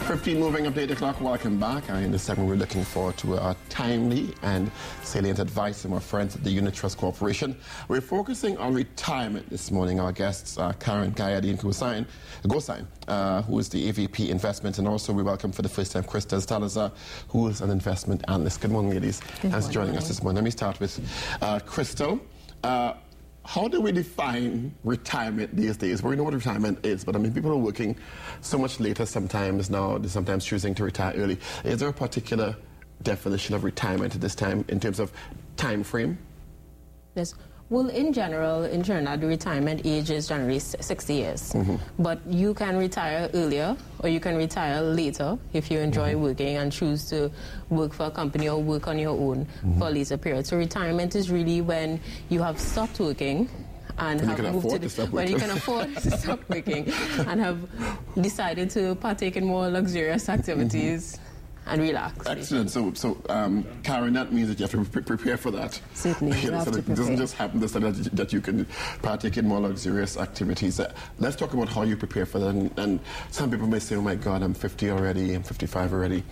15 moving up to 8 o'clock. Welcome back. In this segment, we're looking forward to a timely and salient advice from our friends at the Unit Trust Corporation. We're focusing on retirement this morning. Our guests are Karen Guyadeen-Gosine, who is the AVP Investments, and also we welcome for the first time Krystal Salazar, who is an investment analyst. Good morning, ladies. Thanks for joining us this morning. Let me start with Krystal. How do we define retirement these days? We know what retirement is, but I mean, people are working so much later sometimes now, they're sometimes choosing to retire early. Is there a particular definition of retirement at this time in terms of time frame? Yes. Well, in general, in Trinidad, the retirement age is generally 60 years. But you can retire earlier or you can retire later if you enjoy working and choose to work for a company or work on your own for a later period. So retirement is really when you have stopped working and have moved when you can afford to stop working and have decided to partake in more luxurious activities. And relax. Excellent. So Karen, that means that you have to prepare for that. Certainly. So it doesn't just happen that you can partake in more luxurious activities. Let's talk about how you prepare for that. And some people may say, oh my God, I'm 50 already, I'm 55 already.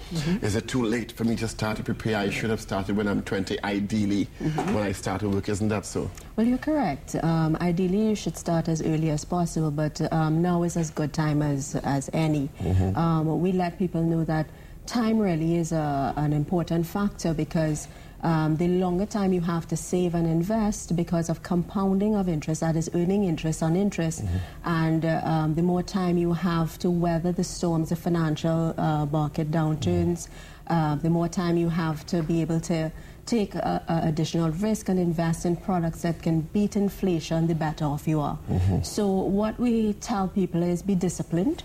Is it too late for me to start to prepare? I should have started when I'm 20, ideally, when I started work. Isn't that so? Well, you're correct. Ideally, you should start as early as possible, but now is as good time as any. We let people know that time really is an important factor because the longer time you have to save and invest because of compounding of interest, that is earning interest on interest, and the more time you have to weather the storms, the financial market downturns, the more time you have to be able to take additional risk and invest in products that can beat inflation, the better off you are. So what we tell people is be disciplined.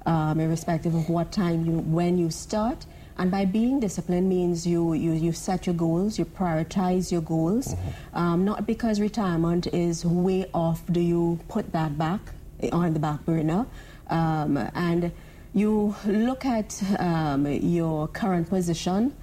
Irrespective of what time when you start, and by being disciplined means you set your goals, you prioritize your goals, not because retirement is way off do you put that back on the back burner, and you look at your current position,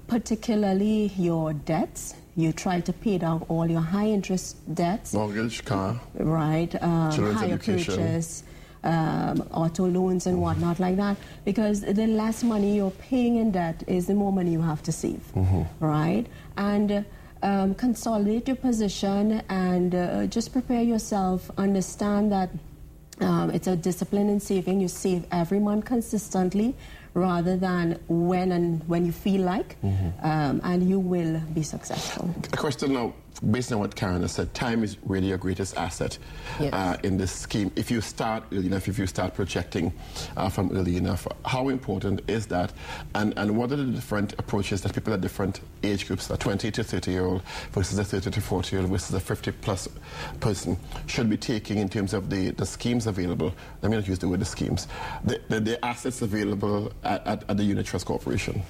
particularly your debts. You try to pay down all your high interest debts, mortgage, car, right, higher purchase, auto loans and whatnot like that, because the less money you're paying in debt is the more money you have to save, right? And consolidate your position and just prepare yourself. Understand that it's a discipline in saving. You save every month consistently rather than when you feel like, and you will be successful. A question now, based on what Karen has said, time is really your greatest asset in this scheme. If you start early enough, if you start projecting from early enough, how important is that? And what are the different approaches that people at different age groups, a 20 to 30-year-old versus a 30 to 40-year-old versus a 50-plus person, should be taking in terms of the schemes available? Let me not use the word the schemes. The assets available at the Unit Trust Corporation.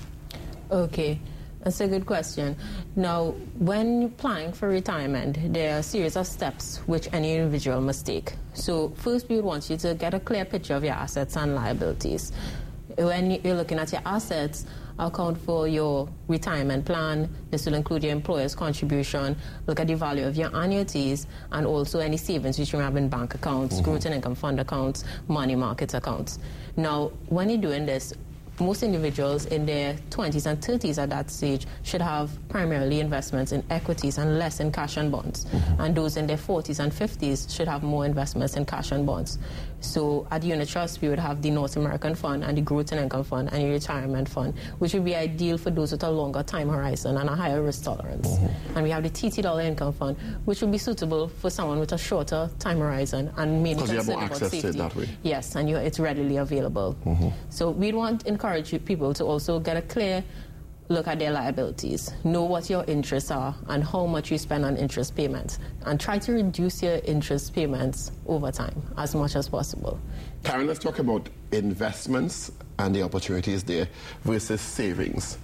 Okay. That's a good question. Now, when planning for retirement, there are a series of steps which any individual must take. So first, we would want you to get a clear picture of your assets and liabilities. When you're looking at your assets, account for your retirement plan. This will include your employer's contribution, look at the value of your annuities, and also any savings which you have in bank accounts, growth and income fund accounts, money market accounts. Now, when you're doing this, most individuals in their 20s and 30s at that stage should have primarily investments in equities and less in cash and bonds. And those in their 40s and 50s should have more investments in cash and bonds. So at Unit Trust, we would have the North American Fund and the Growth and Income Fund and the Retirement Fund, which would be ideal for those with a longer time horizon and a higher risk tolerance. And we have the TT Dollar Income Fund, which would be suitable for someone with a shorter time horizon and mainly because you have more access safety. to it that way. Yes, and it's readily available. So we'd want to encourage people to also get a clear look at their liabilities, know what your interests are and how much you spend on interest payments, and try to reduce your interest payments over time as much as possible. Karen, let's talk about investments and the opportunities there versus savings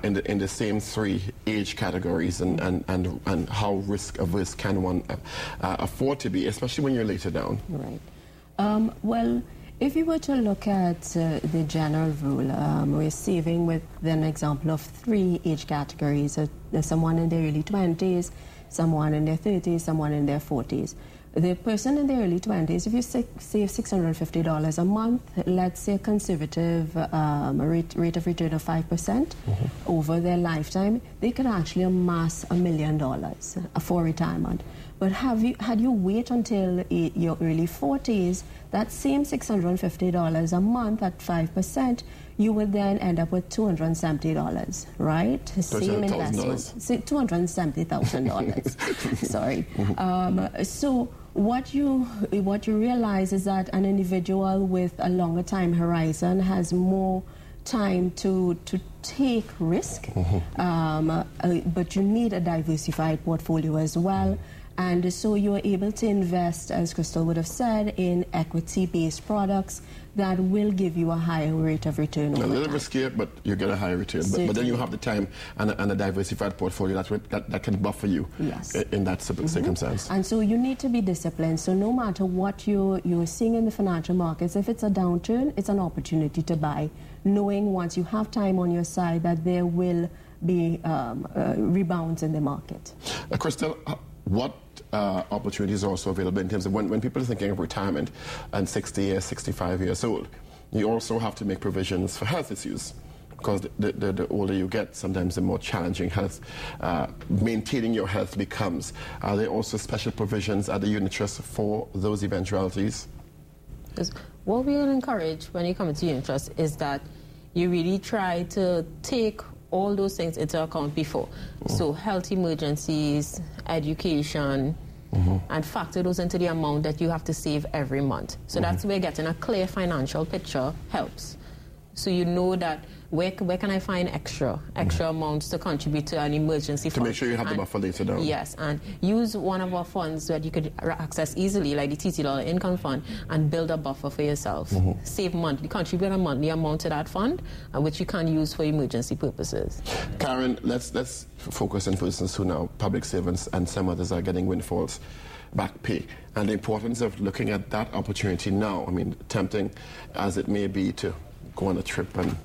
in the same three age categories, and how risk averse can one afford to be, especially when you're later down. Right. Well, if you were to look at the general rule, we're saving with an example of three age categories. There's someone in their early 20s, someone in their 30s, someone in their 40s. the person in the early 20s, if you save $650 a month, let's say a conservative rate of return of 5% over their lifetime, they could actually amass $1 million for retirement. But had you wait until your early 40s, that same $650 a month at 5%, you would then end up with $270, right? Same investment, $270,000. Sorry. So what you realize is that an individual with a longer time horizon has more time to take risk, but you need a diversified portfolio as well. And so you're able to invest, as Krystal would have said, in equity-based products that will give you a higher rate of return over time. A little riskier, but you get a higher return. But then you have the time and a diversified portfolio that can buffer you in that circumstance. And so you need to be disciplined. So no matter what you're seeing in the financial markets, if it's a downturn, it's an opportunity to buy, knowing once you have time on your side that there will be rebounds in the market. Krystal, what opportunities are also available in terms of when people are thinking of retirement and 60 years, 65 years old, you also have to make provisions for health issues, because the older you get, sometimes the more challenging health, maintaining your health becomes. Are there also special provisions at the unit trust for those eventualities? What we will encourage when you come into unit trust is that you really try to take all those things into account before. So health emergencies, education, and factor those into the amount that you have to save every month. So that's where getting a clear financial picture helps. So you know that where can I find extra amounts to contribute to an emergency fund. To make sure you have the buffer later down. Yes, and use one of our funds that you could access easily, like the $TT Income Fund, and build a buffer for yourself. Save monthly, contribute a monthly amount to that fund, which you can use for emergency purposes. Karen, let's focus on persons who now public servants and some others are getting windfalls, back pay, and the importance of looking at that opportunity now. I mean, tempting as it may be to go on a trip and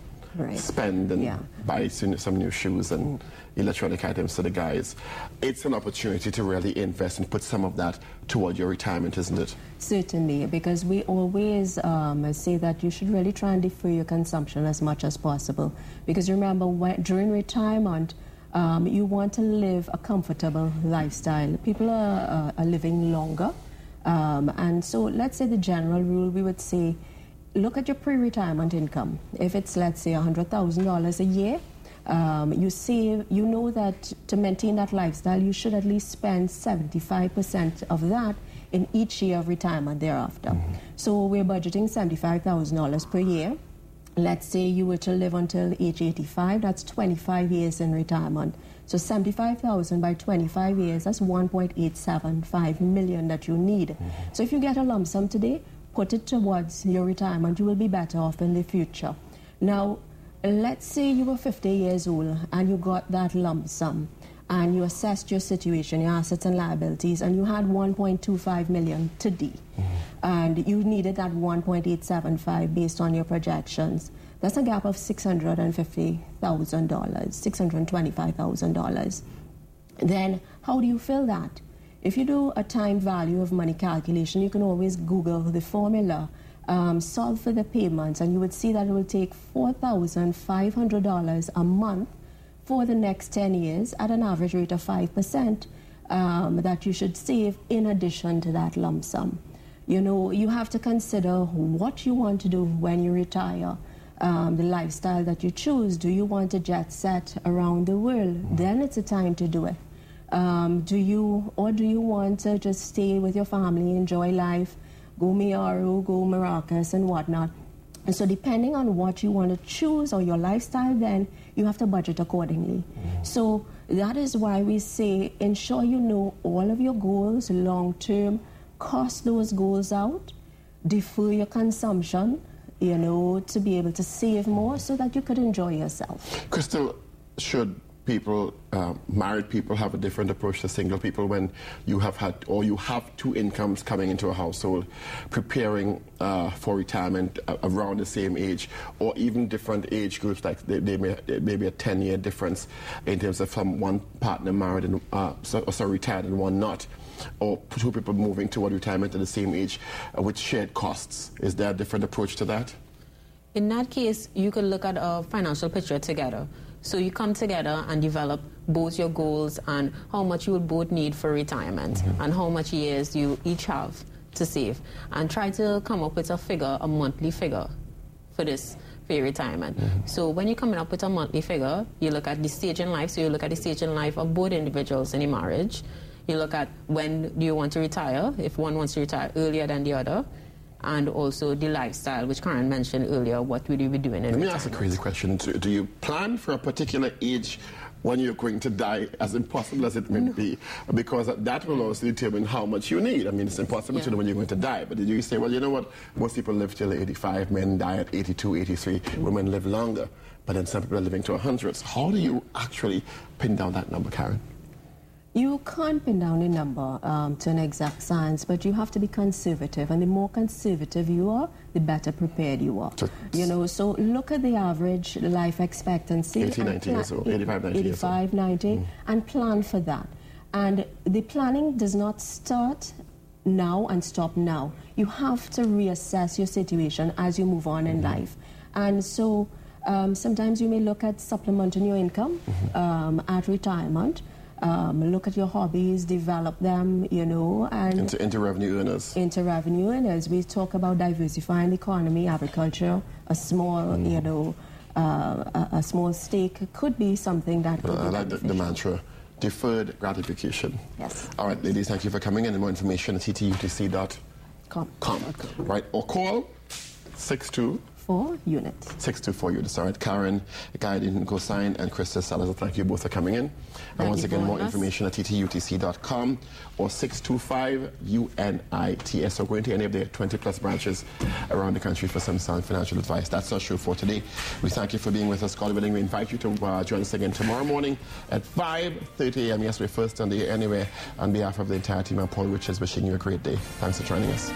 spend and buy some new shoes and electronic items to the guys. It's an opportunity to really invest and put some of that toward your retirement, isn't it? Certainly, because we always say that you should really try and defer your consumption as much as possible. Because remember, during retirement, you want to live a comfortable lifestyle. People are living longer. And so let's say the general rule, we would say, look at your pre-retirement income. If it's, let's say, $100,000 a year, you save, you know that to maintain that lifestyle, you should at least spend 75% of that in each year of retirement thereafter. So we're budgeting $75,000 per year. Let's say you were to live until age 85, that's 25 years in retirement. So 75,000 by 25 years, that's 1.875 million that you need. So if you get a lump sum today, put it towards your retirement, you will be better off in the future. Now, let's say you were 50 years old and you got that lump sum and you assessed your situation, your assets and liabilities, and you had 1.25 million today. And you needed that 1.875 based on your projections. That's a gap of $650,000, $625,000. Then how do you fill that? If you do a time value of money calculation, you can always Google the formula, solve for the payments, and you would see that it will take $4,500 a month for the next 10 years at an average rate of 5% that you should save in addition to that lump sum. You know, you have to consider what you want to do when you retire, the lifestyle that you choose. Do you want to jet set around the world? Then it's a time to do it. Do you want to just stay with your family, enjoy life, go Miaru, go Maracas and whatnot? And so depending on what you want to choose or your lifestyle, then you have to budget accordingly. So that is why we say ensure you know all of your goals long term, cost those goals out, defer your consumption, you know, to be able to save more so that you could enjoy yourself. Krystal, should people, married people, have a different approach to single people when you have had, or you have two incomes coming into a household, preparing for retirement around the same age, or even different age groups, like there may be a 10-year difference in terms of from one partner married and retired and one not. or two people moving toward retirement at the same age with shared costs? Is there a different approach to that? In that case, you could look at a financial picture together. So you come together and develop both your goals and how much you would both need for retirement and how much years you each have to save, and try to come up with a figure, a monthly figure for this, for your retirement. So when you're coming up with a monthly figure, you look at the stage in life. So you look at the stage in life of both individuals in a marriage. You look at when do you want to retire, if one wants to retire earlier than the other, and also the lifestyle, which Karen mentioned earlier. What would you be doing in retirement? Let me ask a crazy question. Do you plan for a particular age when you're going to die, as impossible as it may be? Because that will also determine how much you need. I mean, it's impossible to know when you're going to die. But did you say, well, you know what? Most people live till 85. Men die at 82, 83. Women live longer. But then some people are living to 100. So how do you actually pin down that number, Karen? You can't pin down a number to an exact science, but you have to be conservative. And the more conservative you are, the better prepared you are. You know, so look at the average life expectancy. 80, 90 years old, 85, 90 years old. 85, 90, and plan for that. And the planning does not start now and stop now. You have to reassess your situation as you move on in life. And so sometimes you may look at supplementing your income at retirement. Look at your hobbies, develop them, you know, and into revenue earners. Into revenue earners. We talk about diversifying the economy, agriculture, a small, you know, a small stake could be something that could be I like the mantra, deferred gratification. Yes. All right, ladies, thank you for coming in. And more information at ttutc.com. Right, or call 624 units. 624 units. All right, Karen, Guyadeen-Gosine, and Krystal Salazar, thank you both for coming in. And once again, more information at ttutc.com or 625-UNITS. So go into any of the 20-plus branches around the country for some sound financial advice. That's our show for today. We thank you for being with us. God willing, we invite you to join us again tomorrow morning at 5:30 a.m. Yes, we're first on the air anyway. On behalf of the entire team, I'm Paul Richards, wishing you a great day. Thanks for joining us.